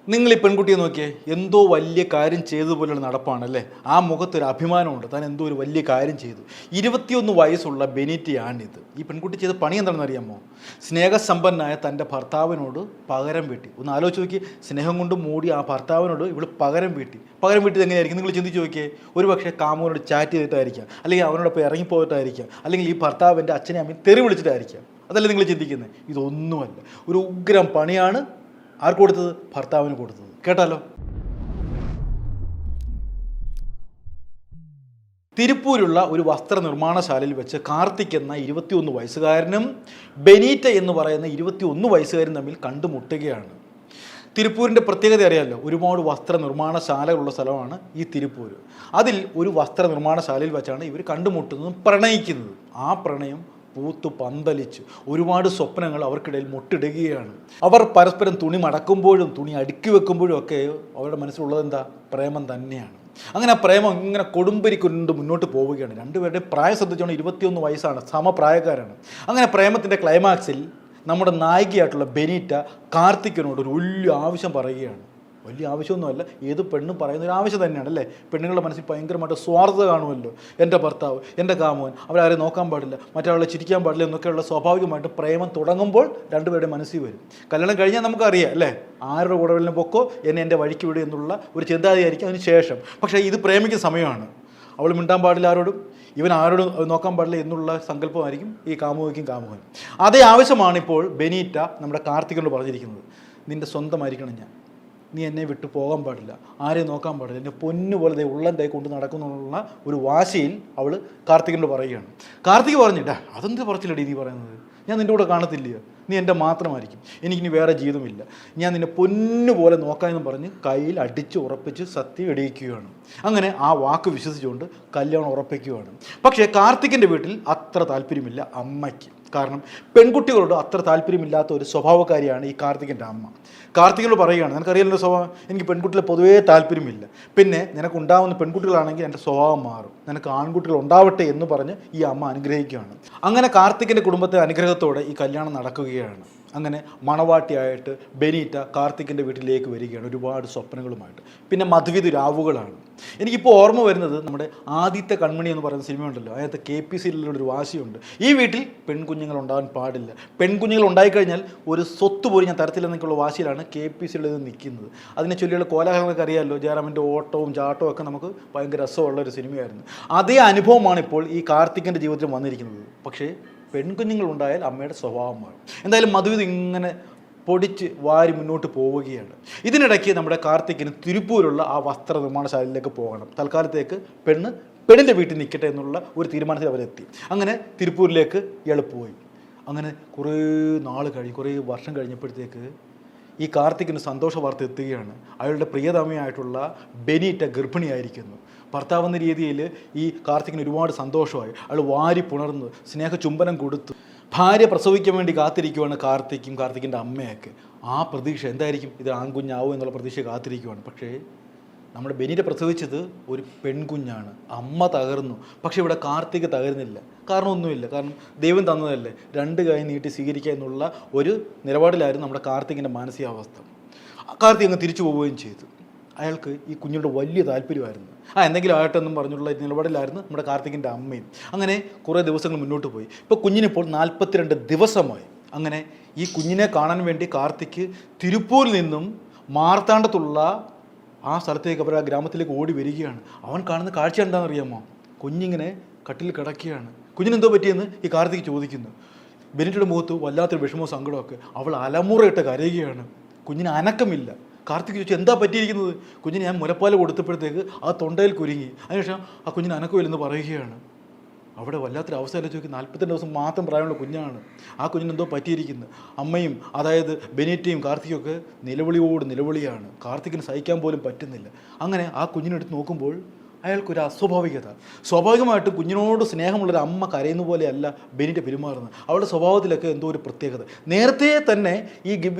നിങ്ങൾ ഈ പെൺകുട്ടിയെ നോക്കിയേ, എന്തോ വലിയ കാര്യം ചെയ്തതുപോലെയുള്ള നടപ്പാണല്ലേ. ആ മുഖത്തൊരു അഭിമാനമുണ്ട്, താൻ എന്തോ ഒരു വലിയ കാര്യം ചെയ്തു. 21 വയസ്സുള്ള ബെനീറ്റയാണിത്. ഈ പെൺകുട്ടി ചെയ്ത പണി എന്താണെന്ന് അറിയാമോ? സ്നേഹസമ്പന്നനായ തൻ്റെ ഭർത്താവിനോട് പകരം വീട്ടി. ഒന്ന് ആലോചിച്ച് നോക്കി, സ്നേഹം കൊണ്ട് മൂടി ആ ഭർത്താവിനോട് ഇവൾ പകരം വീട്ടി. പകരം വീട്ടിയത് എങ്ങനെയായിരിക്കും നിങ്ങൾ ചിന്തിച്ച് നോക്കിയേ. ഒരു പക്ഷേ കാമുവിനോട് ചാറ്റ് ചെയ്തിട്ടായിരിക്കാം, അല്ലെങ്കിൽ അവനോടൊപ്പം ഇറങ്ങിപ്പോയിട്ടായിരിക്കാം, അല്ലെങ്കിൽ ഈ ഭർത്താവിൻ്റെ അച്ഛനെ അമ്മയും തെറി വിളിച്ചിട്ടായിരിക്കാം. അതല്ലേ നിങ്ങൾ ചിന്തിക്കുന്നത്? ഇതൊന്നുമല്ല, ഒരു ഉഗ്രം പണിയാണ്. ആർക്ക് കൊടുത്തത്? ഭർത്താവിന് കൊടുത്തത്. കേട്ടാലോ. തിരുപ്പൂരുള്ള ഒരു വസ്ത്രനിർമ്മാണശാലയിൽ വെച്ച് കാർത്തിക് എന്ന 21 വയസ്സുകാരനും ബെനീറ്റ എന്ന് പറയുന്ന 21 വയസ്സുകാരും തമ്മിൽ കണ്ടുമുട്ടുകയാണ്. തിരുപ്പൂരിൻ്റെ പ്രത്യേകത അറിയാമല്ലോ, ഒരുപാട് വസ്ത്രനിർമ്മാണശാലകളുള്ള സ്ഥലമാണ് ഈ തിരുപ്പൂർ. അതിൽ ഒരു വസ്ത്രനിർമ്മാണശാലയിൽ വെച്ചാണ് ഇവർ കണ്ടുമുട്ടുന്നതും പ്രണയിക്കുന്നതും. ആ പ്രണയം പൂത്തു പന്തലിച്ച് ഒരുപാട് സ്വപ്നങ്ങൾ അവർക്കിടയിൽ മുട്ടിടുകയാണ്. അവർ പരസ്പരം തുണി മടക്കുമ്പോഴും തുണി അടുക്കി വെക്കുമ്പോഴും ഒക്കെ അവരുടെ മനസ്സിലുള്ളത് എന്താ? പ്രേമം തന്നെയാണ്. അങ്ങനെ ആ പ്രേമം ഇങ്ങനെ കൊടുമ്പരി കൊണ്ട് മുന്നോട്ട് പോവുകയാണ്. രണ്ടുപേരുടെ പ്രായം ശ്രദ്ധിച്ചോണ്ട് 21 വയസ്സാണ്, സമപ്രായക്കാരാണ്. അങ്ങനെ പ്രേമത്തിൻ്റെ ക്ലൈമാക്സിൽ നമ്മുടെ നായികയായിട്ടുള്ള ബെനീറ്റ കാർത്തിക്കിനോട് ഒരു വലിയ ആവശ്യം പറയുകയാണ്. വലിയ ആവശ്യമൊന്നുമല്ല, ഏത് പെണ്ണും പറയുന്ന ഒരു ആവശ്യം തന്നെയാണ് അല്ലേ. പെണ്ണുങ്ങളുടെ മനസ്സിൽ ഭയങ്കരമായിട്ട് സ്വാർത്ഥത കാണുമല്ലോ. എൻ്റെ ഭർത്താവ്, എൻ്റെ കാമുകൻ, അവരാരെ നോക്കാൻ പാടില്ല, മറ്റൊരാളെ ചിരിക്കാൻ പാടില്ല എന്നൊക്കെയുള്ള സ്വാഭാവികമായിട്ട് പ്രേമം തുടങ്ങുമ്പോൾ രണ്ടുപേരുടെ മനസ്സിൽ വരും. കല്യാണം കഴിഞ്ഞാൽ നമുക്കറിയാം അല്ലേ, ആരുടെ കൂടെ പൊക്കോ എന്നെ എൻ്റെ വഴിക്ക് വിടുക എന്നുള്ള ഒരു ചിന്താഗതിയായിരിക്കും അതിന് ശേഷം. പക്ഷേ ഇത് പ്രേമിക്കുന്ന സമയമാണ്. അവൾ മിണ്ടാൻ പാടില്ല ആരോടും, ഇവൻ ആരോടും നോക്കാൻ പാടില്ല എന്നുള്ള സങ്കല്പമായിരിക്കും ഈ കാമുകയ്ക്കും കാമുകനും. അതേ ആവശ്യമാണ് ഇപ്പോൾ ബെനീറ്റ നമ്മുടെ കാർത്തികിനോട് പറഞ്ഞിരിക്കുന്നത്. നിൻ്റെ സ്വന്തമായിരിക്കണം ഞാൻ, നീ എന്നെ വിട്ടു പോകാൻ പാടില്ല, ആരെയും നോക്കാൻ പാടില്ല, എൻ്റെ പൊന്നു പോലെ ഉള്ളം കൈ കൊണ്ട് നടക്കുന്നുള്ള ഒരു വാശിയിൽ അവൾ കാർത്തികിനോട് പറയുകയാണ്. കാർത്തിക് പറഞ്ഞിട്ടാ, അതെന്ത് പറച്ചില്ലടി നീ പറയുന്നത്, ഞാൻ നിൻ്റെ കൂടെ കാണത്തില്ലയോ, നീ എൻ്റെ മാത്രമായിരിക്കും, എനിക്കിനി വേറെ ജീവിതമില്ല, ഞാൻ നിന്നെ പൊന്നുപോലെ നോക്കാമെന്ന് പറഞ്ഞ് കയ്യിൽ അടിച്ച് ഉറപ്പിച്ച് സത്യം ഇടിയിക്കുകയാണ്. അങ്ങനെ ആ വാക്ക് വിശ്വസിച്ചുകൊണ്ട് കല്യാണം ഉറപ്പിക്കുകയാണ്. പക്ഷേ കാർത്തികിൻ്റെ വീട്ടിൽ അത്ര താല്പര്യമില്ല അമ്മയ്ക്ക്. കാരണം പെൺകുട്ടികളോട് അത്ര താല്പര്യമില്ലാത്ത ഒരു സ്വഭാവക്കാരിയാണ് ഈ കാർത്തികിൻ്റെ അമ്മ. കാർത്തികിനോട് പറയുകയാണ്, നിനക്കറിയാലോ സ്വഭാവം, എനിക്ക് പെൺകുട്ടികളെ പൊതുവേ താല്പര്യമില്ല, പിന്നെ നിനക്കുണ്ടാവുന്ന പെൺകുട്ടികളാണെങ്കിൽ എൻ്റെ സ്വഭാവം മാറും, നിനക്ക് ആൺകുട്ടികൾ ഉണ്ടാവട്ടെ എന്ന് പറഞ്ഞ് ഈ അമ്മ അനുഗ്രഹിക്കുകയാണ്. അങ്ങനെ കാർത്തികിൻ്റെ കുടുംബത്തെ അനുഗ്രഹത്തോടെ ഈ കല്യാണം നടക്കുകയാണ്. അങ്ങനെ മണവാട്ടിയായിട്ട് ബെനീറ്റ കാർത്തികിൻ്റെ വീട്ടിലേക്ക് വരികയാണ് ഒരുപാട് സ്വപ്നങ്ങളുമായിട്ട്. പിന്നെ മധുവിധ രാവുകളാണ്. എനിക്കിപ്പോൾ ഓർമ്മ വരുന്നത് നമ്മുടെ ആദ്യത്തെ കൺമണി എന്ന് പറയുന്ന സിനിമയുണ്ടല്ലോ, അതിനകത്ത് KPCയിലുള്ളൊരു വാശിയുണ്ട്. ഈ വീട്ടിൽ പെൺകുഞ്ഞുങ്ങൾ ഉണ്ടാകാൻ പാടില്ല, പെൺകുഞ്ഞുങ്ങൾ ഉണ്ടായിക്കഴിഞ്ഞാൽ ഒരു സ്വത്ത് പോലും ഞാൻ തരത്തില്ലെന്നൊക്കെയുള്ള വാശിയിലാണ് KPCയിൽ നിൽക്കുന്നത്. അതിനെ ചൊല്ലിയുള്ള കോലാഹലങ്ങളൊക്കെ അറിയാമല്ലോ, ജയറാമിൻ്റെ ഓട്ടവും ചാട്ടവും ഒക്കെ നമുക്ക് ഭയങ്കര രസമുള്ള ഒരു സിനിമയായിരുന്നു. അതേ അനുഭവമാണ് ഇപ്പോൾ ഈ കാർത്തികിൻ്റെ ജീവിതത്തിൽ വന്നിരിക്കുന്നത്. പക്ഷേ പെൺകുഞ്ഞുങ്ങൾ ഉണ്ടായാൽ അമ്മയുടെ സ്വഭാവം മാറും. എന്തായാലും മധുവിധ ഇങ്ങനെ പൊടിച്ച് വാരി മുന്നോട്ട് പോവുകയാണ്. ഇതിനിടയ്ക്ക് നമ്മുടെ കാർത്തികിന് തിരുപ്പൂരുള്ള ആ വസ്ത്ര നിർമ്മാണശാലയിലേക്ക് പോകണം. തൽക്കാലത്തേക്ക് പെണ്ണിൻ്റെ വീട്ടിൽ നിൽക്കട്ടെ എന്നുള്ള ഒരു തീരുമാനത്തിൽ അവരെത്തി. അങ്ങനെ തിരുപ്പൂരിലേക്ക് ഇയാൾ പോയി. അങ്ങനെ കുറേ നാൾ കഴിഞ്ഞ്, കുറേ വർഷം കഴിഞ്ഞപ്പോഴത്തേക്ക് ഈ കാർത്തികിന് സന്തോഷ വാർത്ത എത്തുകയാണ്. അയാളുടെ പ്രിയതമയായിട്ടുള്ള ബെനീറ്റ ഗർഭിണിയായിരിക്കുന്നു. ഭർത്താവെന്ന രീതിയിൽ ഈ കാർത്തികിന് ഒരുപാട് സന്തോഷമായി. അയാൾ വാരി പുണർന്ന് സ്നേഹ ചുംബനം കൊടുത്തു. ഭാര്യ പ്രസവിക്കാൻ വേണ്ടി കാത്തിരിക്കുവാണ് കാർത്തികിൻ്റെ അമ്മയൊക്കെ. ആ പ്രതീക്ഷ എന്തായിരിക്കും, ഇത് ആൺകുഞ്ഞാവും എന്നുള്ള പ്രതീക്ഷ കാത്തിരിക്കുവാണ്. പക്ഷേ നമ്മുടെ ബെനീറ്റ പ്രസവിച്ചത് ഒരു പെൺകുഞ്ഞാണ്. അമ്മ തകർന്നു. പക്ഷേ ഇവിടെ കാർത്തിക് തകർന്നില്ല. കാരണമൊന്നുമില്ല, കാരണം ദൈവം തന്നതല്ലേ, 2 കൈ നീട്ടി സ്വീകരിക്കുക എന്നുള്ള ഒരു നിലപാടിലായിരുന്നു നമ്മുടെ കാർത്തികിൻ്റെ മാനസികാവസ്ഥ. കാർത്തിക് അങ്ങ് തിരിച്ചു പോവുകയും ചെയ്തു. അയാൾക്ക് ഈ കുഞ്ഞിനോട് വലിയ താല്പര്യമായിരുന്നു. എന്തെങ്കിലും ആയിട്ടെന്നും പറഞ്ഞുള്ള നിലപാടിലായിരുന്നു നമ്മുടെ കാർത്തികിൻ്റെ അമ്മയും. അങ്ങനെ കുറേ ദിവസങ്ങൾ മുന്നോട്ട് പോയി. ഇപ്പോൾ കുഞ്ഞിനിപ്പോൾ 42 ദിവസമായി. അങ്ങനെ ഈ കുഞ്ഞിനെ കാണാൻ വേണ്ടി കാർത്തിക് തിരുപ്പൂരിൽ നിന്നും മാർത്താണ്ഡത്തുള്ള ആ സ്ഥലത്തേക്ക്, അവർ ആ ഗ്രാമത്തിലേക്ക് ഓടി വരികയാണ്. അവൻ കാണുന്ന കാഴ്ച എന്താണെന്നറിയാമോ? കുഞ്ഞിങ്ങനെ കട്ടിൽ കിടക്കുകയാണ്. കുഞ്ഞിനെന്തോ പറ്റിയെന്ന് ഈ കാർത്തിക് ചോദിക്കുന്നു. ബെനീറ്റയുടെ മുഖത്ത് വല്ലാത്തൊരു വിഷമവും സങ്കടമൊക്കെ. അവൾ അലമുറയിട്ട് കരയുകയാണ്. കുഞ്ഞിന് അനക്കമില്ല. കാർത്തിക് ചോദിച്ചു, എന്താ പറ്റിയിരിക്കുന്നത്? കുഞ്ഞിന് ഞാൻ മുലപ്പാൽ കൊടുത്തപ്പോഴത്തേക്ക് ആ തൊണ്ടയിൽ കുരുങ്ങി. അതിനുശേഷം ആ കുഞ്ഞിന് അനക്കമില്ലെന്ന് പറയുകയാണ്. അവിടെ വല്ലാത്തൊരു അവസ്ഥയല്ല ചോദിക്കും. 42 ദിവസം മാത്രം പ്രായമുള്ള കുഞ്ഞാണ്. ആ കുഞ്ഞിനെന്തോ പറ്റിയിരിക്കുന്നത്. അമ്മയും അതായത് ബെനീറ്റയും കാർത്തികൊക്കെ നിലവിളിയാണ്. കാർത്തികിന് സഹിക്കാൻ പോലും പറ്റുന്നില്ല. അങ്ങനെ ആ കുഞ്ഞിനെടുത്ത് നോക്കുമ്പോൾ അയാൾക്കൊരു അസ്വാഭാവികത. സ്വാഭാവികമായിട്ടും കുഞ്ഞിനോട് സ്നേഹമുള്ളൊരു അമ്മ കരയുന്ന പോലെയല്ല ബെനീറ്റ പെരുമാറുന്നത്. അവളുടെ സ്വഭാവത്തിലൊക്കെ എന്തോ ഒരു പ്രത്യേകത. നേരത്തെ തന്നെ ഈ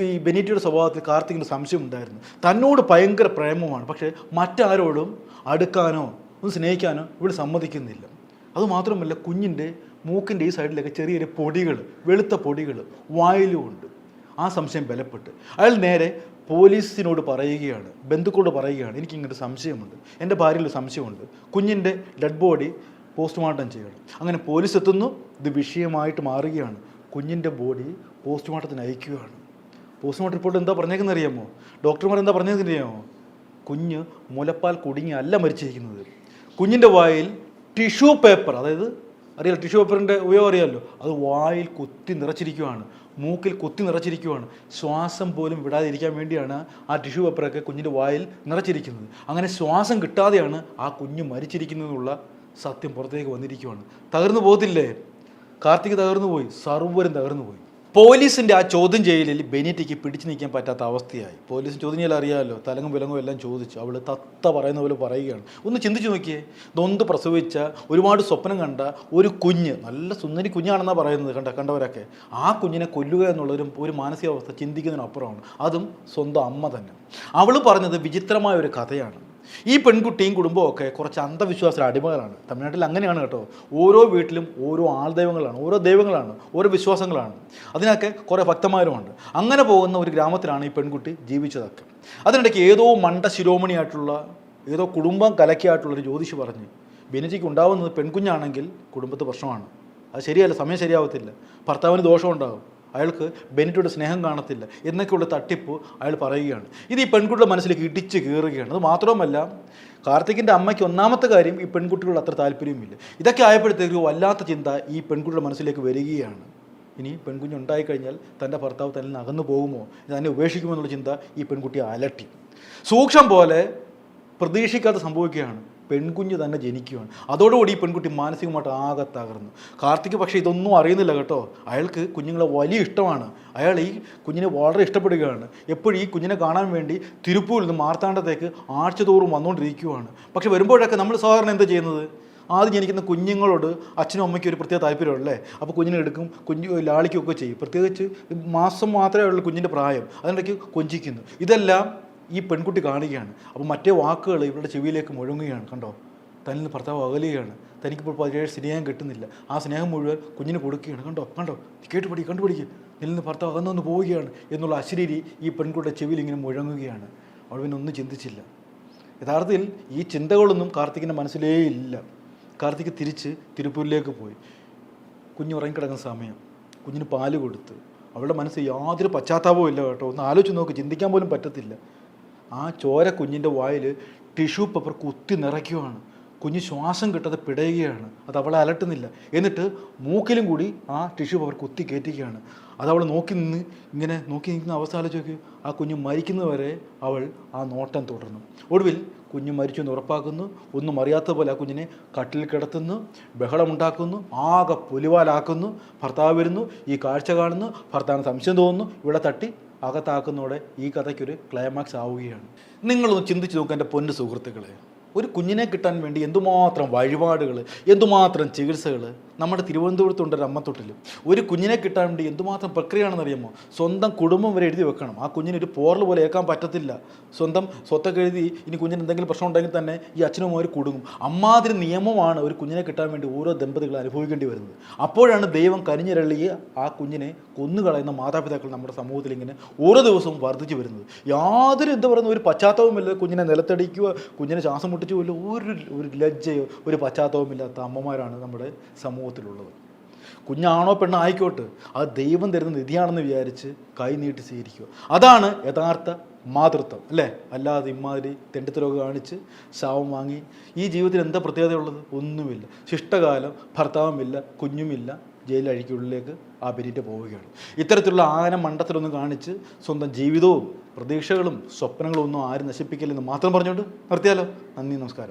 ബെനീറ്റയുടെ സ്വഭാവത്തിൽ കാർത്തികിന് സംശയമുണ്ടായിരുന്നു. തന്നോട് ഭയങ്കര പ്രേമമാണ്, പക്ഷേ മറ്റാരോടും അടുക്കാനോ ഒന്ന് സ്നേഹിക്കാനോ ഇവിടെ സമ്മതിക്കുന്നില്ല. അതുമാത്രമല്ല, കുഞ്ഞിൻ്റെ മൂക്കിൻ്റെ ഈ സൈഡിലൊക്കെ ചെറിയ ചെറിയ പൊടികൾ, വെളുത്ത പൊടികൾ വായിലും ഉണ്ട്. ആ സംശയം ബലപ്പെട്ട് അയാൾ നേരെ പോലീസിനോട് പറയുകയാണ്, ബന്ധുക്കളോട് പറയുകയാണ്, എനിക്കിങ്ങനൊരു സംശയമുണ്ട്, എൻ്റെ ഭാര്യയിൽ ഒരു സംശയമുണ്ട്, കുഞ്ഞിൻ്റെ ഡെഡ് ബോഡി പോസ്റ്റ്മോർട്ടം ചെയ്യണം. അങ്ങനെ പോലീസ് എത്തുന്നു, ഇത് വിഷയമായിട്ട് മാറുകയാണ്. കുഞ്ഞിൻ്റെ ബോഡി പോസ്റ്റ്മോർട്ടത്തിന് അയക്കുകയാണ്. പോസ്റ്റ്മോർട്ടം റിപ്പോർട്ട് എന്താ പറഞ്ഞേക്കുന്നത് അറിയാമോ? ഡോക്ടർമാർ എന്താ പറഞ്ഞേക്കുന്നത് അറിയാമോ? കുഞ്ഞ് മുലപ്പാൽ കുടുങ്ങി അല്ല മരിച്ചിരിക്കുന്നത്. കുഞ്ഞിൻ്റെ വായിൽ ടിഷ്യൂ പേപ്പർ, അതായത് അറിയാലോ ടിഷ്യൂ പേപ്പറിൻ്റെ ഉപയോഗം അറിയാമല്ലോ, അത് വായിൽ കുത്തി നിറച്ചിരിക്കുകയാണ്, മൂക്കിൽ കുത്തി നിറച്ചിരിക്കുകയാണ്. ശ്വാസം പോലും വിടാതിരിക്കാൻ വേണ്ടിയാണ് ആ ടിഷ്യൂ പേപ്പറൊക്കെ കുഞ്ഞിൻ്റെ വായിൽ നിറച്ചിരിക്കുന്നത്. അങ്ങനെ ശ്വാസം കിട്ടാതെയാണ് ആ കുഞ്ഞ് മരിച്ചിരിക്കുന്നതെന്നുള്ള സത്യം പുറത്തേക്ക് വന്നിരിക്കുകയാണ്. തകർന്നു പോകത്തില്ലേ? കാർത്തിക് തകർന്നു പോയി, സർവ്വരും തകർന്നു പോയി. പോലീസിൻ്റെ ആ ചോദ്യം ചെയ്യലിൽ ബെനീറ്റയ്ക്ക് പിടിച്ചു നിൽക്കാൻ പറ്റാത്ത അവസ്ഥയായി. പോലീസ് ചോദ്യം ചെയ്യൽ അറിയാമല്ലോ, തലങ്ങും വിലങ്ങും എല്ലാം ചോദിച്ചു. അവൾ തത്ത പറയുന്ന പോലെ പറയുകയാണ്. ഒന്ന് ചിന്തിച്ച് നോക്കിയേ, നൊന്ത് പ്രസവിച്ച ഒരുപാട് സ്വപ്നം കണ്ട ഒരു കുഞ്ഞ്, നല്ല സുന്ദരി കുഞ്ഞാണെന്നാണ് പറയുന്നത് കണ്ടവരൊക്കെ, ആ കുഞ്ഞിനെ കൊല്ലുക എന്നുള്ളൊരു മാനസികാവസ്ഥ ചിന്തിക്കുന്നതിനപ്പുറമാണ്. അതും സ്വന്തം അമ്മ തന്നെ. അവൾ പറഞ്ഞത് വിചിത്രമായ ഒരു കഥയാണ്. ഈ പെൺകുട്ടിയും കുടുംബവും ഒക്കെ കുറച്ച് അന്ധവിശ്വാസ അടിമകളാണ്. തമിഴ്നാട്ടിൽ അങ്ങനെയാണ് കേട്ടോ. ഓരോ വീട്ടിലും ഓരോ ആൾദൈവങ്ങളാണ്, ഓരോ ദൈവങ്ങളാണ്, ഓരോ വിശ്വാസങ്ങളാണ്. അതിനൊക്കെ കുറേ ഭക്തന്മാരുമുണ്ട്. അങ്ങനെ പോകുന്ന ഒരു ഗ്രാമത്തിലാണ് ഈ പെൺകുട്ടി ജീവിച്ചതൊക്കെ. അതിനിടയ്ക്ക് ഏതോ മണ്ട ശിരോമണിയായിട്ടുള്ള, ഏതോ കുടുംബം കലക്കിയായിട്ടുള്ളൊരു ജ്യോതിഷി പറഞ്ഞ് ബെനീറ്റയ്ക്ക് ഉണ്ടാവുന്നത് പെൺകുഞ്ഞാണെങ്കിൽ കുടുംബത്ത് പ്രശ്നമാണ്, അത് ശരിയല്ല, സമയം ശരിയാവത്തില്ല, ഭർത്താവിന് ദോഷമുണ്ടാകും, അയാൾക്ക് ബെനീറ്റയുടെ സ്നേഹം കാണത്തില്ല എന്നൊക്കെയുള്ള തട്ടിപ്പ് അയാൾ പറയുകയാണ്. ഇത് ഈ പെൺകുട്ടിയുടെ മനസ്സിലേക്ക് ഇടിച്ച് കയറുകയാണ്. അത് മാത്രമല്ല, കാർത്തികിൻ്റെ അമ്മയ്ക്ക് ഒന്നാമത്തെ കാര്യം ഈ പെൺകുട്ടികളോട് അത്ര താല്പര്യമില്ല. ഇതൊക്കെ ആയപ്പോഴത്തേക്ക് വല്ലാത്ത ചിന്ത ഈ പെൺകുട്ടിയുടെ മനസ്സിലേക്ക് വരികയാണ്. ഇനി പെൺകുഞ്ഞുണ്ടായിക്കഴിഞ്ഞാൽ തൻ്റെ ഭർത്താവ് തന്നിൽ നിന്ന് അകന്നു പോകുമോ, തന്നെ ഉപേക്ഷിക്കുമോ എന്നുള്ള ചിന്ത ഈ പെൺകുട്ടിയെ അലട്ടി. സൂക്ഷ്മം പോലെ പ്രതീക്ഷിക്കാതെ സംഭവിക്കുകയാണ്, പെൺകുഞ്ഞ് തന്നെ ജനിക്കുകയാണ്. അതോടുകൂടി ഈ പെൺകുട്ടി മാനസികമായിട്ട് ആകെ തകർന്നു. കാർത്തിക് പക്ഷേ ഇതൊന്നും അറിയുന്നില്ല കേട്ടോ. അയാൾക്ക് കുഞ്ഞുങ്ങളെ വലിയ ഇഷ്ടമാണ്. അയാൾ ഈ കുഞ്ഞിനെ വളരെ ഇഷ്ടപ്പെടുകയാണ്. എപ്പോഴും ഈ കുഞ്ഞിനെ കാണാൻ വേണ്ടി തിരുപ്പൂരിൽ നിന്ന് മാർത്താണ്ഡത്തേക്ക് ആഴ്ചതോറും വന്നുകൊണ്ടിരിക്കുകയാണ്. പക്ഷെ വരുമ്പോഴൊക്കെ നമ്മൾ സാധാരണ എന്താ ചെയ്യുന്നത്? ആദ്യം ജനിക്കുന്ന കുഞ്ഞുങ്ങളോട് അച്ഛനും അമ്മയ്ക്കും ഒരു പ്രത്യേക താല്പര്യമുള്ളേ, അപ്പോൾ കുഞ്ഞിനെ എടുക്കും, കുഞ്ഞ് ലാളിക്കുകയൊക്കെ ചെയ്യും. പ്രത്യേകിച്ച് മാസം മാത്രമേ ഉള്ളൂ കുഞ്ഞിൻ്റെ പ്രായം, അതിനിടയ്ക്ക് കൊഞ്ചിക്കുന്നു. ഇതെല്ലാം ഈ പെൺകുട്ടി കാണുകയാണ്. അപ്പോൾ മറ്റേ വാക്കുകൾ ഇവരുടെ ചെവിയിലേക്ക് മുഴങ്ങുകയാണ്. കണ്ടോ, തന്നിൽ നിന്ന് ഭർത്താവ് അകലുകയാണ്, തനിക്കിപ്പോൾ 17 സ്നേഹം കിട്ടുന്നില്ല, ആ സ്നേഹം മുഴുവൻ കുഞ്ഞിന് കൊടുക്കുകയാണ്. കണ്ടോ കണ്ടോ, കണ്ടുപിടിക്കുക, നിന്നിൽ നിന്ന് ഭർത്താവ് അകന്നു പോവുകയാണ് എന്നുള്ള അശരീരി ഈ പെൺകുട്ടിയുടെ ചെവിയിൽ ഇങ്ങനെ മുഴങ്ങുകയാണ്. അവൾ പിന്നെ ഒന്നും ചിന്തിച്ചില്ല. യഥാർത്ഥത്തിൽ ഈ ചിന്തകളൊന്നും കാർത്തികിൻ്റെ മനസ്സിലേ ഇല്ല. കാർത്തിക് തിരിച്ച് തിരുപ്പൂരിലേക്ക് പോയി. കുഞ്ഞ് ഉറങ്ങിക്കിടക്കുന്ന സമയം, കുഞ്ഞിന് പാല് കൊടുത്ത്. അവളുടെ മനസ്സിൽ യാതൊരു പശ്ചാത്താപവും ഇല്ല കേട്ടോ. ഒന്ന് ആലോചിച്ച് നോക്ക്, ചിന്തിക്കാൻ പോലും പറ്റത്തില്ല. ആ ചോര കുഞ്ഞിൻ്റെ വായിൽ ടിഷ്യൂ പേപ്പർ കുത്തി നിറയ്ക്കുകയാണ്. കുഞ്ഞ് ശ്വാസം കിട്ടാതെ പിടയുകയാണ്. അത് അവളെ അലട്ടുന്നില്ല. എന്നിട്ട് മൂക്കിലും കൂടി ആ ടിഷ്യൂ പേപ്പർ കുത്തി കയറ്റുകയാണ്. അതവൾ നോക്കി നിൽക്കുന്ന അവസ്ഥ ആലോചിച്ച്, ആ കുഞ്ഞ് മരിക്കുന്നതുവരെ അവൾ ആ നോട്ടം തുടർന്നു. ഒടുവിൽ കുഞ്ഞ് മരിച്ചു എന്ന് ഉറപ്പാക്കുന്നു. ഒന്നും അറിയാത്ത പോലെ ആ കുഞ്ഞിനെ കട്ടിൽ കിടത്തുന്നു, ബഹളമുണ്ടാക്കുന്നു, ആകെ പുലിവാലാക്കുന്നു. ഭർത്താവ് വരുന്നു, ഈ കാഴ്ച കാണുന്നു, ഭർത്താവിന് സംശയം തോന്നുന്നു, ഇവിടെ തട്ടി അകത്താക്കുന്നതോടെ ഈ കഥയ്ക്കൊരു ക്ലൈമാക്സ് ആവുകയാണ്. നിങ്ങളൊന്ന് ചിന്തിച്ച് നോക്കുക എൻ്റെ പൊന്നു സുഹൃത്തുക്കളെ. ഒരു കുഞ്ഞിനെ കിട്ടാൻ വേണ്ടി എന്തുമാത്രം വഴിപാടുകൾ, എന്തുമാത്രം ചികിത്സകൾ നമ്മുടെ തിരുവനന്തപുരത്തുണ്ട്. ഒരു അമ്മത്തൊട്ടിൽ ഒരു കുഞ്ഞിനെ കിട്ടാൻ വേണ്ടി എന്തുമാത്രം പ്രക്രിയയാണെന്ന് അറിയാമോ? സ്വന്തം കുടുംബം വരെ എഴുതി വെക്കണം. ആ കുഞ്ഞിന് ഒരു പോറൽ പോലെ ഏൽക്കാൻ പറ്റത്തില്ല. സ്വന്തം സ്വത്തൊക്കെ എഴുതി ഇനി കുഞ്ഞിന് എന്തെങ്കിലും പ്രശ്നം ഉണ്ടെങ്കിൽ തന്നെ ഈ അച്ഛനും അവർ കുടുങ്ങും. അമ്മാതിരി നിയമമാണ് ഒരു കുഞ്ഞിനെ കിട്ടാൻ വേണ്ടി ഓരോ ദമ്പതികൾ അനുഭവിക്കേണ്ടി വരുന്നത്. അപ്പോഴാണ് ദൈവം കനിഞ്ഞിരളിയെ ആ കുഞ്ഞിനെ കൊന്നുകളയുന്ന മാതാപിതാക്കൾ നമ്മുടെ സമൂഹത്തിൽ ഇങ്ങനെ ഓരോ ദിവസവും വർദ്ധിച്ചു വരുന്നത്. യാതൊരു ഒരു പശ്ചാത്തലവുമില്ല. കുഞ്ഞിനെ നിലത്തടിക്കുക, കുഞ്ഞിനെ ശ്വാസം മുട്ടിച്ചു പോലും ഒരു ലജ്ജയോ ഒരു പശ്ചാത്തലവുമില്ലാത്ത അമ്മമാരാണ് നമ്മുടെ സമൂഹത്തിലുള്ളത്. കുഞ്ഞാണോ പെണ്ണോ ആയിക്കോട്ടെ, അത് ദൈവം തരുന്ന നിധിയാണെന്ന് വിചാരിച്ച് കൈ നീട്ടി സ്വീകരിക്കുക. അതാണ് യഥാർത്ഥ മാതൃത്വം, അല്ലേ? അല്ലാതെ ഇമാതിരി തെണ്ടിത്തരമൊക്കെ കാണിച്ച് ശാപം വാങ്ങി ഈ ജീവിതത്തിൽ എന്താ പ്രത്യേകതയുള്ളത്? ഒന്നുമില്ല. ശിഷ്ടകാലം, ഭർത്താവുമില്ല, കുഞ്ഞുമില്ല, ജയിലഴിക്കുള്ളിലേക്ക് ആ ബെനീറ്റ പോവുകയാണ്. ഇത്തരത്തിലുള്ള ആന മണ്ടത്തിലൊന്നും കാണിച്ച് സ്വന്തം ജീവിതവും പ്രതീക്ഷകളും സ്വപ്നങ്ങളും ഒന്നും ആരും നശിപ്പിക്കില്ലെന്ന് മാത്രം പറഞ്ഞുകൊണ്ട് നിർത്തിയാലോ. നന്ദി, നമസ്കാരം.